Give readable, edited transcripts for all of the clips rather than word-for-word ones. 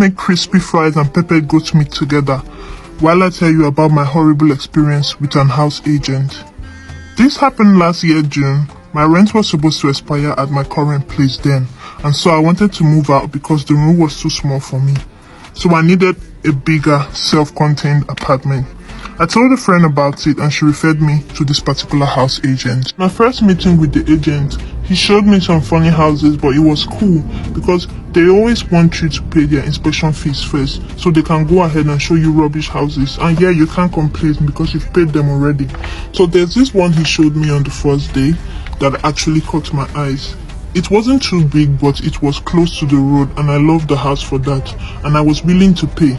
make crispy fries and peppered goat meat together while I tell you about my horrible experience with an house agent. This happened last year, June. My rent was supposed to expire at my current place then, and so I wanted to move out because the room was too small for me. So I needed a bigger, self-contained apartment. I told a friend about it and she referred me to this particular house agent. My first meeting with the agent, he showed me some funny houses, but it was cool because they always want you to pay their inspection fees first so they can go ahead and show you rubbish houses. And yeah, you can't complain because you've paid them already. So there's this one he showed me on the first day that actually caught my eyes. It wasn't too big, but it was close to the road and I loved the house for that, and I was willing to pay.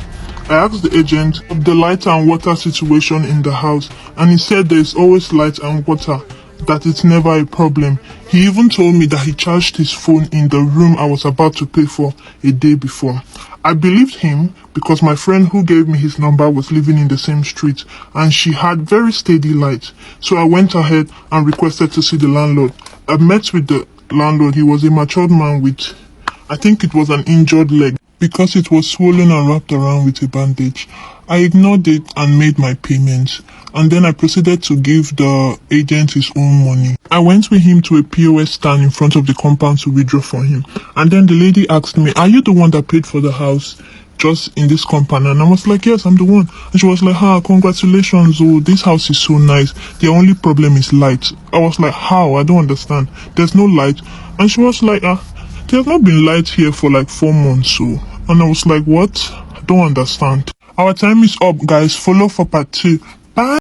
I asked the agent of the light and water situation in the house, and he said there is always light and water, that it's never a problem. He even told me that he charged his phone in the room I was about to pay for a day before. I believed him because my friend who gave me his number was living in the same street and she had very steady light. So I went ahead and requested to see the landlord. I met with the landlord. He was a matured man with, I think it was an injured leg, because it was swollen and wrapped around with a bandage. I ignored it and made my payments, and then I proceeded to give the agent his own money. I went with him to a POS stand in front of the compound to withdraw for him, and then the lady asked me, "Are you the one that paid for the house just in this compound?" And I was like, "Yes, I'm the one." And she was like, "Congratulations, oh, this house is so nice. The only problem is light." I was like, "How? I don't understand. There's no light." And she was like, "There's not been light here for like 4 months, so." And I was like, "What? I don't understand." Our time is up, guys. Follow for part 2. Bye.